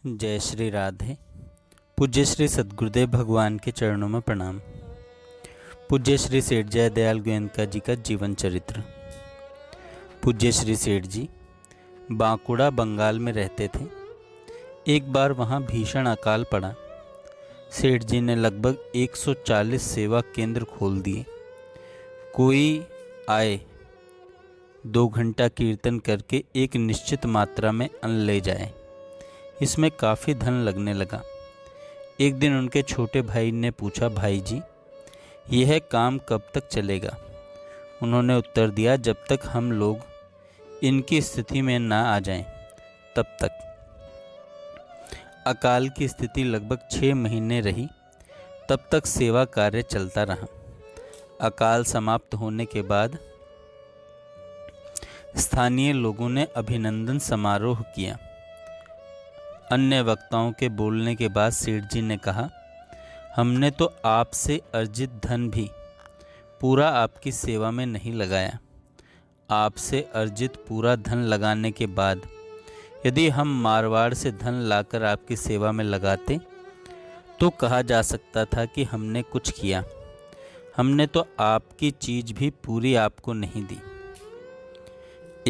जय श्री राधे। पूज्य श्री सद्गुरुदेव भगवान के चरणों में प्रणाम। पूज्य श्री सेठ जयदयाल गोयनका जी का जीवन चरित्र। पूज्य श्री सेठ जी बांकुड़ा बंगाल में रहते थे। एक बार वहाँ भीषण अकाल पड़ा। सेठ जी ने लगभग 140 सेवा केंद्र खोल दिए। कोई आए 2 घंटा कीर्तन करके एक निश्चित मात्रा में अन्न ले जाए। इसमें काफ़ी धन लगने लगा। एक दिन उनके छोटे भाई ने पूछा, भाई जी यह काम कब तक चलेगा? उन्होंने उत्तर दिया, जब तक हम लोग इनकी स्थिति में ना आ जाएं, तब तक। अकाल की स्थिति लगभग 6 महीने रही। तब तक सेवा कार्य चलता रहा। अकाल समाप्त होने के बाद स्थानीय लोगों ने अभिनंदन समारोह किया। अन्य वक्ताओं के बोलने के बाद सेठ जी ने कहा, हमने तो आपसे अर्जित धन भी पूरा आपकी सेवा में नहीं लगाया। आपसे अर्जित पूरा धन लगाने के बाद यदि हम मारवाड़ से धन लाकर आपकी सेवा में लगाते तो कहा जा सकता था कि हमने कुछ किया। हमने तो आपकी चीज़ भी पूरी आपको नहीं दी।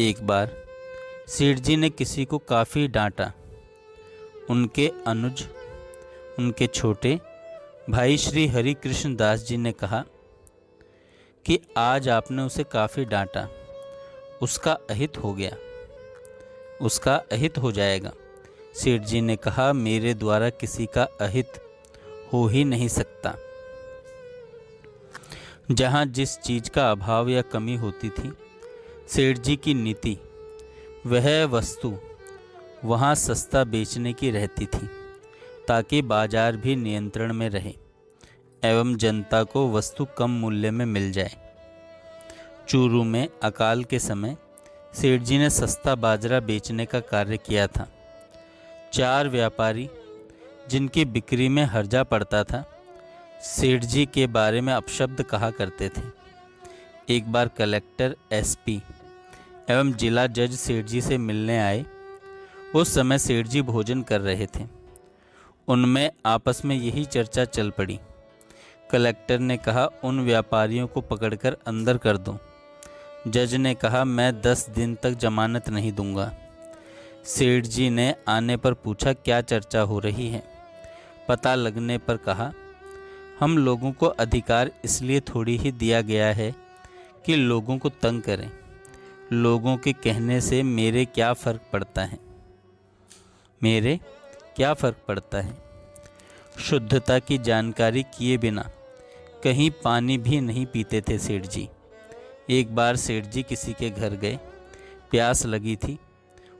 एक बार सेठ जी ने किसी को काफ़ी डांटा। उनके अनुज, उनके छोटे भाई श्री हरि कृष्ण दास जी ने कहा कि आज आपने उसे काफ़ी डांटा, उसका अहित हो गया, उसका अहित हो जाएगा। सेठ जी ने कहा, मेरे द्वारा किसी का अहित हो ही नहीं सकता। जहाँ जिस चीज़ का अभाव या कमी होती थी, सेठ जी की नीति वह वस्तु वहाँ सस्ता बेचने की रहती थी, ताकि बाजार भी नियंत्रण में रहे एवं जनता को वस्तु कम मूल्य में मिल जाए। चूरू में अकाल के समय सेठ जी ने सस्ता बाजरा बेचने का कार्य किया था। 4 व्यापारी जिनकी बिक्री में हर्जा पड़ता था, सेठ जी के बारे में अपशब्द कहा करते थे। एक बार कलेक्टर, एसपी एवं जिला जज सेठ जी से मिलने आए। उस समय सेठ जी भोजन कर रहे थे। उनमें आपस में यही चर्चा चल पड़ी। कलेक्टर ने कहा, उन व्यापारियों को पकड़कर अंदर कर दो। जज ने कहा, मैं 10 दिन तक जमानत नहीं दूंगा। सेठ जी ने आने पर पूछा, क्या चर्चा हो रही है? पता लगने पर कहा, हम लोगों को अधिकार इसलिए थोड़ी ही दिया गया है कि लोगों को तंग करें। लोगों के कहने से मेरे क्या फ़र्क पड़ता है? मेरे क्या फ़र्क पड़ता है? शुद्धता की जानकारी किए बिना कहीं पानी भी नहीं पीते थे सेठ जी। एक बार सेठ जी किसी के घर गए, प्यास लगी थी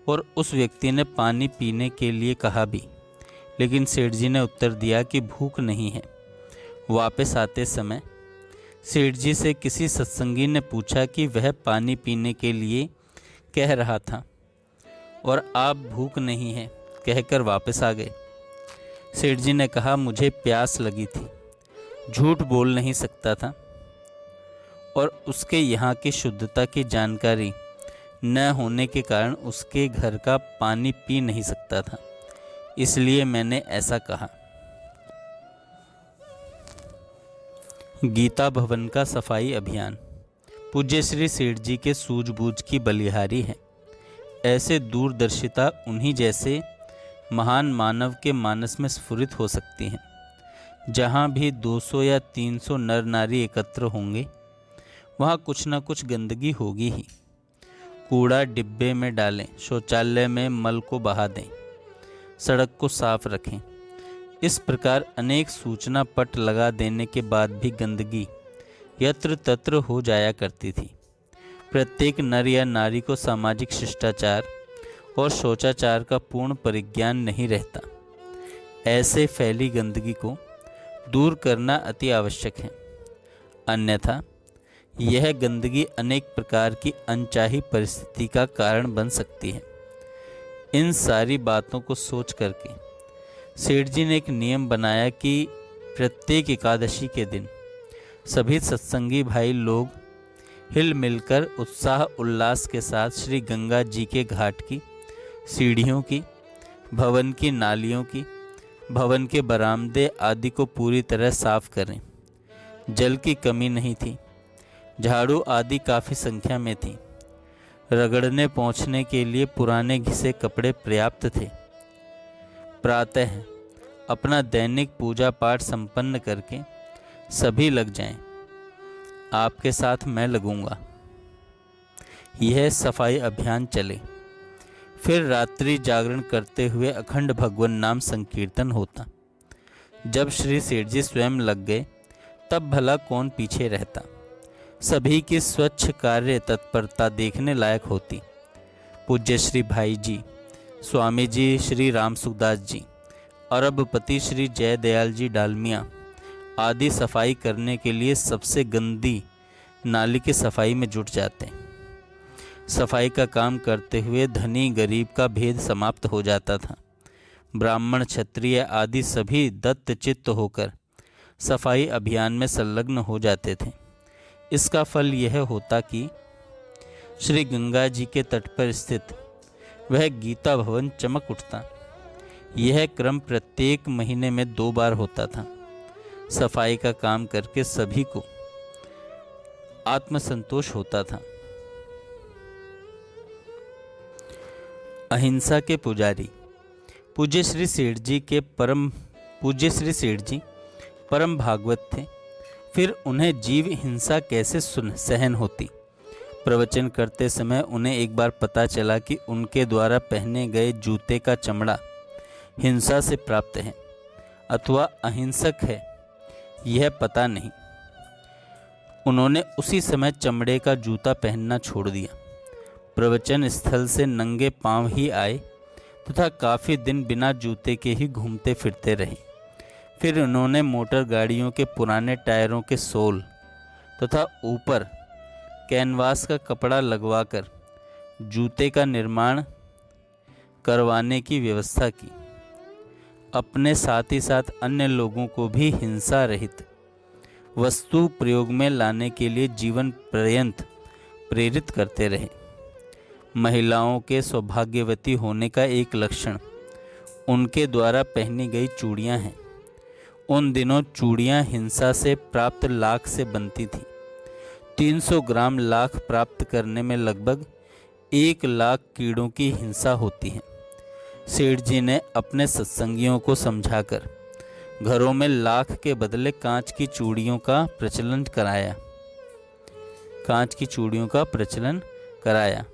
और उस व्यक्ति ने पानी पीने के लिए कहा भी, लेकिन सेठ जी ने उत्तर दिया कि भूख नहीं है। वापस आते समय सेठ जी से किसी सत्संगी ने पूछा कि वह पानी पीने के लिए कह रहा था और आप भूख नहीं है कहकर वापस आ गए। सेठ जी ने कहा, मुझे प्यास लगी थी, झूठ बोल नहीं सकता था और उसके यहाँ की शुद्धता की जानकारी न होने के कारण उसके घर का पानी पी नहीं सकता था, इसलिए मैंने ऐसा कहा। गीता भवन का सफाई अभियान। पूज्य श्री सेठ जी के सूझबूझ की बलिहारी है। ऐसे दूरदर्शिता उन्हीं जैसे महान मानव के मानस में स्फुरित हो सकती हैं। जहाँ भी 200 या 300 नर नारी एकत्र होंगे, वहाँ कुछ न कुछ गंदगी होगी ही। कूड़ा डिब्बे में डालें, शौचालय में मल को बहा दें, सड़क को साफ रखें। इस प्रकार अनेक सूचना पट लगा देने के बाद भी गंदगी यत्र तत्र हो जाया करती थी। प्रत्येक नर या नारी को सामाजिक शिष्टाचार और शौचाचार का पूर्ण परिज्ञान नहीं रहता। ऐसे फैली गंदगी को दूर करना अति आवश्यक है, अन्यथा यह गंदगी अनेक प्रकार की अनचाही परिस्थिति का कारण बन सकती है। इन सारी बातों को सोच करके सेठ जी ने एक नियम बनाया कि प्रत्येक एकादशी के दिन सभी सत्संगी भाई लोग हिल मिलकर उत्साह उल्लास के साथ श्री गंगा जी के घाट की सीढ़ियों की भवन की नालियों की, भवन के बरामदे आदि को पूरी तरह साफ करें। जल की कमी नहीं थी। झाड़ू आदि काफ़ी संख्या में थी। रगड़ने पहुँचने के लिए पुराने घिसे कपड़े पर्याप्त थे। प्रातः अपना दैनिक पूजा पाठ संपन्न करके सभी लग जाएं। आपके साथ मैं लगूंगा। यह सफाई अभियान चले। फिर रात्रि जागरण करते हुए अखंड भगवान नाम संकीर्तन होता। जब श्री सेठ जी स्वयं लग गए तब भला कौन पीछे रहता। सभी की स्वच्छ कार्य तत्परता देखने लायक होती। पूज्य श्री भाई जी, स्वामी जी श्री राम सुखदास जी, अरबपति श्री जयदयाल जी डालमिया आदि सफाई करने के लिए सबसे गंदी नाली की सफाई में जुट जाते। सफाई का काम करते हुए धनी गरीब का भेद समाप्त हो जाता था। ब्राह्मण क्षत्रिय आदि सभी दत्तचित्त होकर सफाई अभियान में संलग्न हो जाते थे। इसका फल यह होता कि श्री गंगा जी के तट पर स्थित वह गीता भवन चमक उठता। यह क्रम प्रत्येक महीने में 2 बार होता था। सफाई का काम करके सभी को आत्मसंतोष होता था। अहिंसा के पुजारी पूज्य श्री सेठ जी परम भागवत थे। फिर उन्हें जीव हिंसा कैसे सहन होती। प्रवचन करते समय उन्हें एक बार पता चला कि उनके द्वारा पहने गए जूते का चमड़ा हिंसा से प्राप्त है अथवा अहिंसक है, यह पता नहीं। उन्होंने उसी समय चमड़े का जूता पहनना छोड़ दिया। प्रवचन स्थल से नंगे पांव ही आए तथा काफ़ी दिन बिना जूते के ही घूमते फिरते रहे। फिर उन्होंने मोटर गाड़ियों के पुराने टायरों के सोल तथा ऊपर कैनवास का कपड़ा लगवाकर जूते का निर्माण करवाने की व्यवस्था की। अपने साथ ही साथ अन्य लोगों को भी हिंसा रहित वस्तु प्रयोग में लाने के लिए जीवन पर्यंत प्रेरित करते रहे। महिलाओं के सौभाग्यवती होने का एक लक्षण उनके द्वारा पहनी गई चूड़ियां हैं। उन दिनों चूड़ियां हिंसा से प्राप्त लाख से बनती थी। 300 ग्राम लाख प्राप्त करने में लगभग 1 लाख कीड़ों की हिंसा होती है। सेठ जी ने अपने सत्संगियों को समझाकर घरों में लाख के बदले कांच की चूड़ियों का प्रचलन कराया।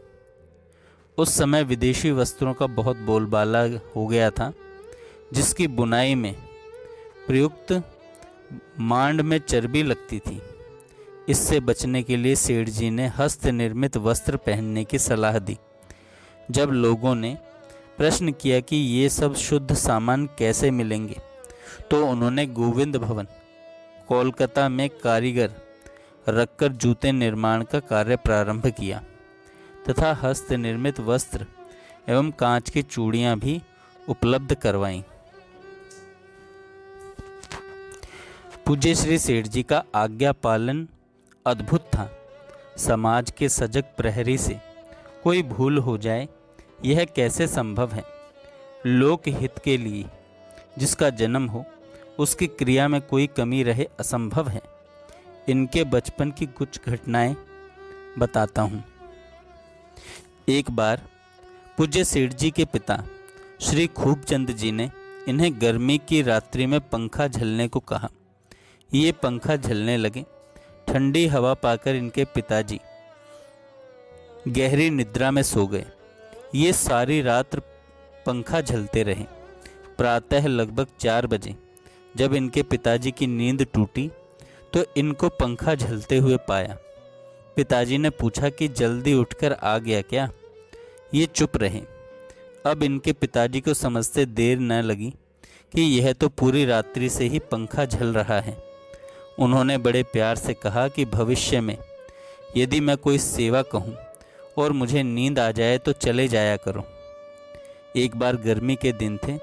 उस समय विदेशी वस्त्रों का बहुत बोलबाला हो गया था, जिसकी बुनाई में प्रयुक्त मांड में चर्बी लगती थी। इससे बचने के लिए सेठ जी ने हस्त निर्मित वस्त्र पहनने की सलाह दी। जब लोगों ने प्रश्न किया कि ये सब शुद्ध सामान कैसे मिलेंगे, तो उन्होंने गोविंद भवन कोलकाता में कारीगर रखकर जूते निर्माण का कार्य प्रारंभ किया तथा हस्त निर्मित वस्त्र एवं कांच की चूड़ियां भी उपलब्ध करवाईं। पूज्य श्री सेठ जी का आज्ञा पालन अद्भुत था। समाज के सजग प्रहरी से कोई भूल हो जाए, यह कैसे संभव है। लोक हित के लिए जिसका जन्म हो, उसकी क्रिया में कोई कमी रहे असंभव है। इनके बचपन की कुछ घटनाएं बताता हूँ। एक बार पूज्य सेठ जी के पिता श्री खूबचंद जी ने इन्हें गर्मी की रात्रि में पंखा झलने को कहा। ये पंखा झलने लगे। ठंडी हवा पाकर इनके पिताजी गहरी निद्रा में सो गए। ये सारी रात पंखा झलते रहे। प्रातः लगभग 4 बजे जब इनके पिताजी की नींद टूटी तो इनको पंखा झलते हुए पाया। पिताजी ने पूछा कि जल्दी उठकर आ गया क्या। ये चुप रहे। अब इनके पिताजी को समझते देर न लगी कि यह तो पूरी रात्रि से ही पंखा झल रहा है। उन्होंने बड़े प्यार से कहा कि भविष्य में यदि मैं कोई सेवा कहूँ और मुझे नींद आ जाए तो चले जाया करो। एक बार गर्मी के दिन थे।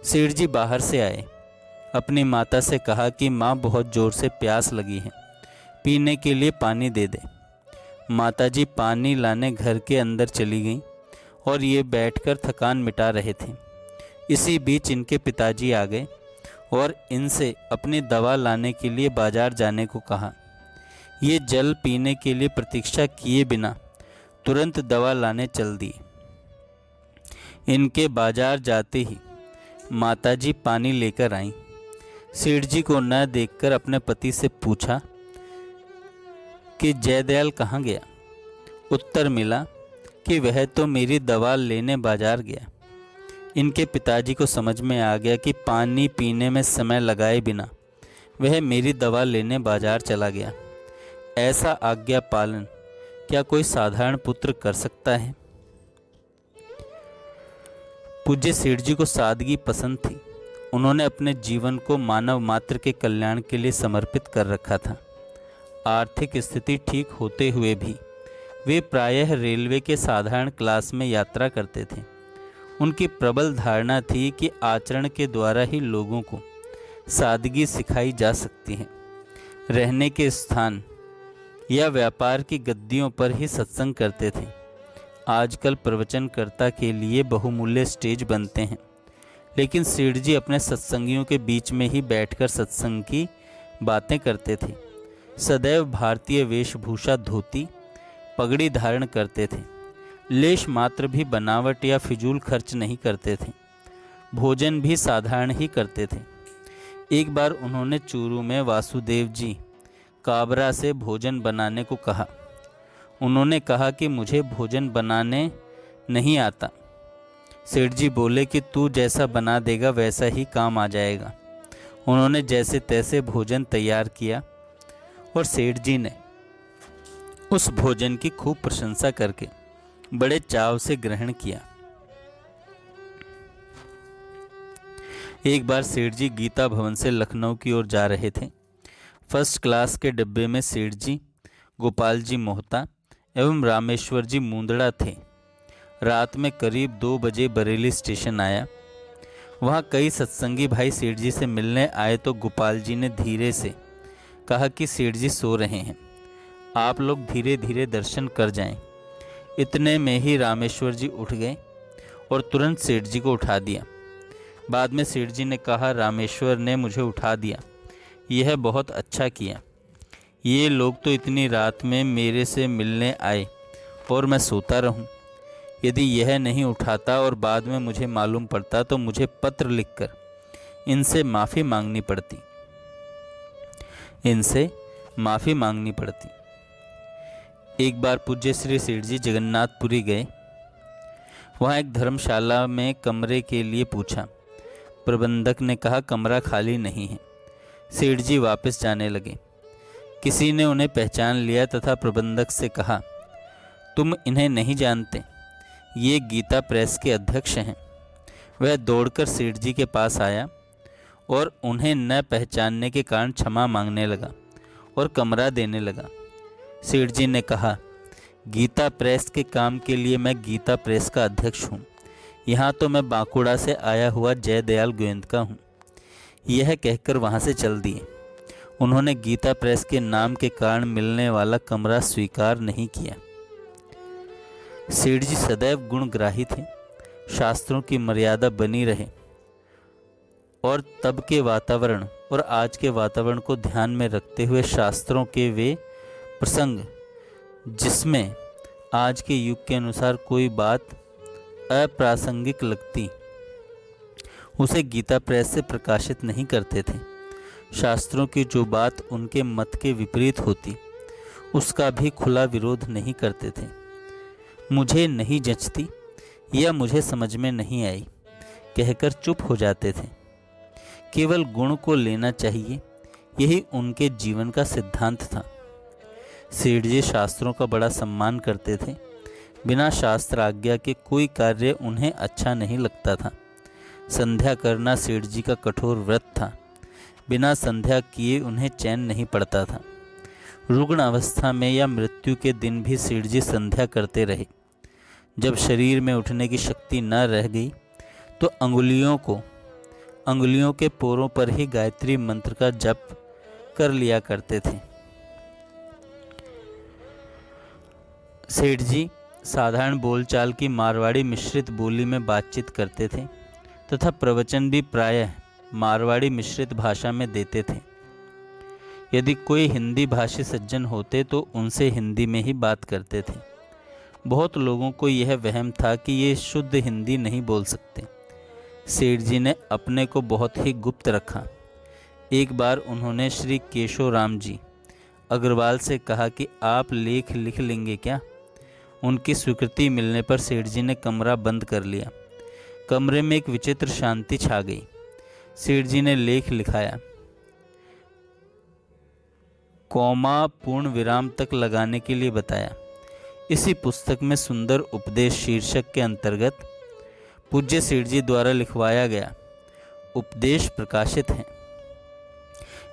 सेठ जी बाहर से आए। अपनी माता से कहा कि माँ बहुत ज़ोर से प्यास लगी है, पीने के लिए पानी दे दे। माताजी पानी लाने घर के अंदर चली गईं और ये बैठकर थकान मिटा रहे थे। इसी बीच इनके पिताजी आ गए और इनसे अपनी दवा लाने के लिए बाजार जाने को कहा। ये जल पीने के लिए प्रतीक्षा किए बिना तुरंत दवा लाने चल दिए। इनके बाजार जाते ही माताजी पानी लेकर आईं। सेठ जी को न देखकर अपने पति से पूछा कि जयदयाल कहाँ गया। उत्तर मिला कि वह तो मेरी दवा लेने बाजार गया। इनके पिताजी को समझ में आ गया कि पानी पीने में समय लगाए बिना वह मेरी दवा लेने बाजार चला गया। ऐसा आज्ञा पालन क्या कोई साधारण पुत्र कर सकता है? पूज्य सेठ जी को सादगी पसंद थी। उन्होंने अपने जीवन को मानव मात्र के कल्याण के लिए समर्पित कर रखा था। आर्थिक स्थिति ठीक होते हुए भी वे प्रायः रेलवे के साधारण क्लास में यात्रा करते थे। उनकी प्रबल धारणा थी कि आचरण के द्वारा ही लोगों को सादगी सिखाई जा सकती है। रहने के स्थान या व्यापार की गद्दियों पर ही सत्संग करते थे। आजकल प्रवचनकर्ता के लिए बहुमूल्य स्टेज बनते हैं, लेकिन सेठ जी अपने सत्संगियों के बीच में ही बैठकर सत्संग की बातें करते थे। सदैव भारतीय वेशभूषा धोती पगड़ी धारण करते थे। लेश मात्र भी बनावट या फिजूल खर्च नहीं करते थे। भोजन भी साधारण ही करते थे। एक बार उन्होंने चूरू में वासुदेव जी काबरा से भोजन बनाने को कहा। उन्होंने कहा कि मुझे भोजन बनाने नहीं आता। सेठ जी बोले कि तू जैसा बना देगा वैसा ही काम आ जाएगा। उन्होंने जैसे तैसे भोजन तैयार किया और सेठ जी ने उस भोजन की खूब प्रशंसा करके बड़े चाव से ग्रहण किया। एक बार सेठ जी गीता भवन से लखनऊ की ओर जा रहे थे। फर्स्ट क्लास के डिब्बे में सेठ जी, गोपाल जी मोहता एवं रामेश्वर जी मुंदड़ा थे। रात में करीब 2 बजे बरेली स्टेशन आया। वहाँ कई सत्संगी भाई सेठ जी से मिलने आए तो गोपाल जी ने धीरे से कहा कि सेठ जी सो रहे हैं, आप लोग धीरे धीरे दर्शन कर जाएं। इतने में ही रामेश्वर जी उठ गए और तुरंत सेठ जी को उठा दिया। बाद में सेठ जी ने कहा, रामेश्वर ने मुझे उठा दिया, यह बहुत अच्छा किया। ये लोग तो इतनी रात में मेरे से मिलने आए और मैं सोता रहूं। यदि यह नहीं उठाता और बाद में मुझे मालूम पड़ता तो मुझे पत्र लिखकर इनसे माफ़ी मांगनी पड़ती। एक बार पूज्य श्री सेठ जी जगन्नाथपुरी गए। वहाँ एक धर्मशाला में कमरे के लिए पूछा। प्रबंधक ने कहा कमरा खाली नहीं है। सेठ जी वापस जाने लगे। किसी ने उन्हें पहचान लिया तथा प्रबंधक से कहा, तुम इन्हें नहीं जानते, ये गीता प्रेस के अध्यक्ष हैं। वह दौड़कर सेठ जी के पास आया और उन्हें न पहचानने के कारण क्षमा मांगने लगा और कमरा देने लगा। सेठ जी ने कहा, गीता प्रेस के काम के लिए मैं गीता प्रेस का अध्यक्ष हूँ। यहाँ तो मैं बांकुड़ा से आया हुआ जयदयाल गोयंदका हूँ। यह कहकर वहाँ से चल दिए। उन्होंने गीता प्रेस के नाम के कारण मिलने वाला कमरा स्वीकार नहीं किया। सेठ जी सदैव गुणग्राही थे। शास्त्रों की मर्यादा बनी रहे और तब के वातावरण और आज के वातावरण को ध्यान में रखते हुए शास्त्रों के वे प्रसंग जिसमें आज के युग के अनुसार कोई बात अप्रासंगिक लगती, उसे गीता प्रेस से प्रकाशित नहीं करते थे। शास्त्रों की जो बात उनके मत के विपरीत होती, उसका भी खुला विरोध नहीं करते थे। मुझे नहीं जचती या मुझे समझ में नहीं आई कहकर चुप हो जाते थे। केवल गुण को लेना चाहिए, यही उनके जीवन का सिद्धांत था। सेठ जी शास्त्रों का बड़ा सम्मान करते थे। बिना शास्त्र आज्ञा के कोई कार्य उन्हें अच्छा नहीं लगता था। संध्या करना सेठ जी का कठोर व्रत था। बिना संध्या किए उन्हें चैन नहीं पड़ता था। रुग्ण अवस्था में या मृत्यु के दिन भी सेठ जी संध्या करते रहे। जब शरीर में उठने की शक्ति न रह गई तो अंगुलियों के पोरों पर ही गायत्री मंत्र का जप कर लिया करते थे। सेठ जी साधारण बोलचाल की मारवाड़ी मिश्रित बोली में बातचीत करते थे तथा प्रवचन भी प्रायः मारवाड़ी मिश्रित भाषा में देते थे। यदि कोई हिंदी भाषी सज्जन होते तो उनसे हिंदी में ही बात करते थे। बहुत लोगों को यह वहम था कि ये शुद्ध हिंदी नहीं बोल सकते। सेठ जी ने अपने को बहुत ही गुप्त रखा। एक बार उन्होंने श्री केशवराम जी अग्रवाल से कहा कि आप लेख लिख लेंगे क्या। उनकी स्वीकृति मिलने पर सेठ जी ने कमरा बंद कर लिया। कमरे में एक विचित्र शांति छा गई। सेठ जी ने लेख लिखाया। कॉमा पूर्ण विराम तक लगाने के लिए बताया। इसी पुस्तक में सुंदर उपदेश शीर्षक के अंतर्गत पूज्य सेठ जी द्वारा लिखवाया गया उपदेश प्रकाशित है।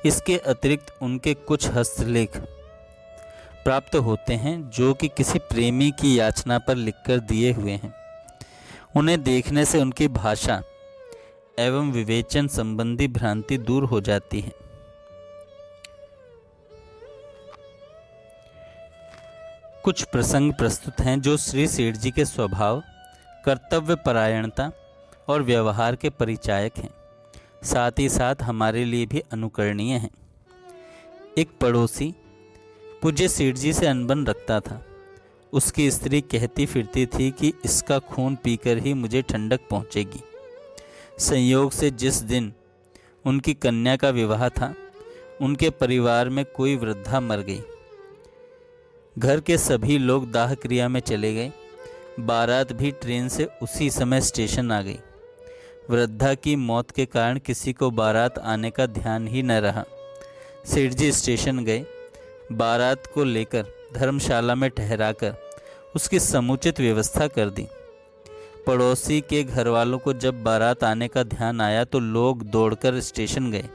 इसके अतिरिक्त उनके कुछ हस्तलेख प्राप्त होते हैं जो कि किसी प्रेमी की याचना पर लिखकर दिए हुए हैं। उन्हें देखने से उनकी भाषा एवं विवेचन संबंधी भ्रांति दूर हो जाती है। कुछ प्रसंग प्रस्तुत हैं जो श्री सेठ जी के स्वभाव, कर्तव्य परायणता और व्यवहार के परिचायक हैं, साथ ही साथ हमारे लिए भी अनुकरणीय हैं। एक पड़ोसी पूज्य सेठ जी से अनबन रखता था। उसकी स्त्री कहती फिरती थी कि इसका खून पीकर ही मुझे ठंडक पहुंचेगी। संयोग से जिस दिन उनकी कन्या का विवाह था, उनके परिवार में कोई वृद्धा मर गई। घर के सभी लोग दाह क्रिया में चले गए। बारात भी ट्रेन से उसी समय स्टेशन आ गई। वृद्धा की मौत के कारण किसी को बारात आने का ध्यान ही न रहा। सेठ जी स्टेशन गए। बारात को लेकर धर्मशाला में ठहराकर उसकी समुचित व्यवस्था कर दी। पड़ोसी के घर वालों को जब बारात आने का ध्यान आया तो लोग दौड़कर स्टेशन गए।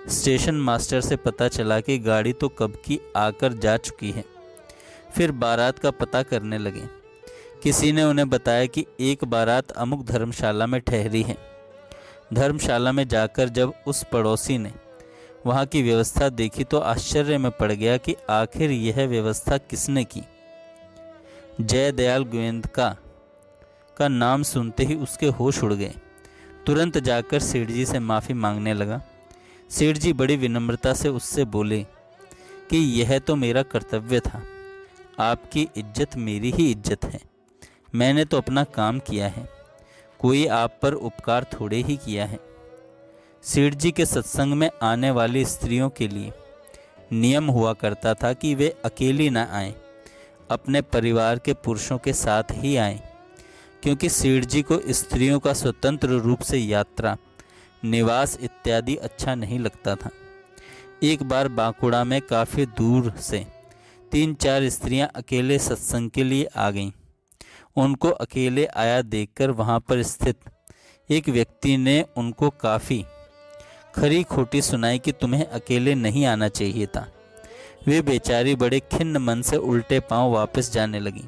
स्टेशन मास्टर से पता चला कि गाड़ी तो कब की आकर जा चुकी है। फिर बारात का पता करने लगे। किसी ने उन्हें बताया कि एक बारात अमुक धर्मशाला में ठहरी है। धर्मशाला में जाकर जब उस पड़ोसी ने वहाँ की व्यवस्था देखी तो आश्चर्य में पड़ गया कि आखिर यह व्यवस्था किसने की। जयदयाल गोविंदका का नाम सुनते ही उसके होश उड़ गए। तुरंत जाकर सेठ जी से माफ़ी मांगने लगा। सेठ जी बड़ी विनम्रता से उससे बोले कि यह तो मेरा कर्तव्य था। आपकी इज्जत मेरी ही इज्जत है। मैंने तो अपना काम किया है, कोई आप पर उपकार थोड़े ही किया है। सेठ जी के सत्संग में आने वाली स्त्रियों के लिए नियम हुआ करता था कि वे अकेली न आएं, अपने परिवार के पुरुषों के साथ ही आएं, क्योंकि सेठ जी को स्त्रियों का स्वतंत्र रूप से यात्रा, निवास इत्यादि अच्छा नहीं लगता था। एक बार बांकुड़ा में काफ़ी दूर से 3-4 स्त्रियां अकेले सत्संग के लिए आ गईं। उनको अकेले आया देखकर वहां पर स्थित एक व्यक्ति ने उनको काफ़ी खरी खोटी सुनाई कि तुम्हें अकेले नहीं आना चाहिए था। वे बेचारी बड़े खिन्न मन से उल्टे पांव वापस जाने लगीं।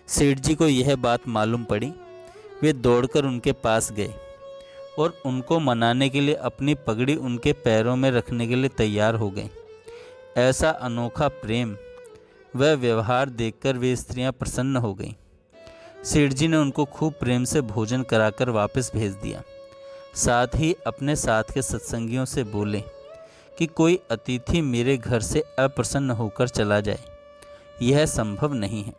सेठ जी को यह बात मालूम पड़ी। वे दौड़कर उनके पास गए और उनको मनाने के लिए अपनी पगड़ी उनके पैरों में रखने के लिए तैयार हो गए। ऐसा अनोखा प्रेम वह व्यवहार देखकर वे स्त्रियां प्रसन्न हो गईं। सेठ जी ने उनको खूब प्रेम से भोजन कराकर वापस भेज दिया। साथ ही अपने साथ के सत्संगियों से बोले कि कोई अतिथि मेरे घर से अप्रसन्न होकर चला जाए, यह संभव नहीं है।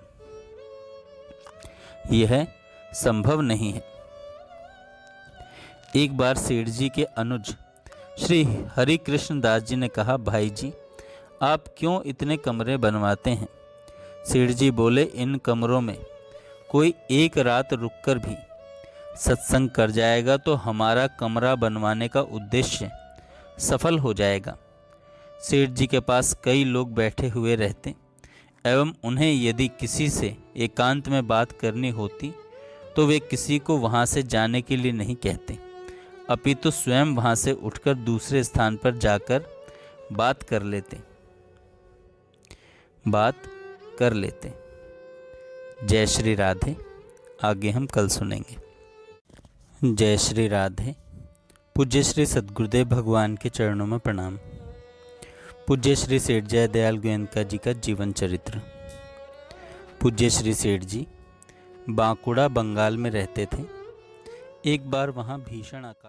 यह संभव नहीं है। एक बार सेठ जी के अनुज श्री हरि कृष्ण दास जी ने कहा, भाई जी आप क्यों इतने कमरे बनवाते हैं। सेठ जी बोले, इन कमरों में कोई एक रात रुककर भी सत्संग कर जाएगा तो हमारा कमरा बनवाने का उद्देश्य सफल हो जाएगा। सेठ जी के पास कई लोग बैठे हुए रहते एवं उन्हें यदि किसी से एकांत में बात करनी होती तो वे किसी को वहाँ से जाने के लिए नहीं कहते, अपितु स्वयं वहाँ से उठकर दूसरे स्थान पर जाकर बात कर लेते। जय श्री राधे। आगे हम कल सुनेंगे। जय श्री राधे। पूज्य श्री सद्गुरुदेव भगवान के चरणों में प्रणाम। पूज्य श्री सेठ जयदयाल गोयनका जी का जीवन चरित्र। पूज्य श्री सेठ जी बांकुड़ा बंगाल में रहते थे। एक बार वहाँ भीषण अकाल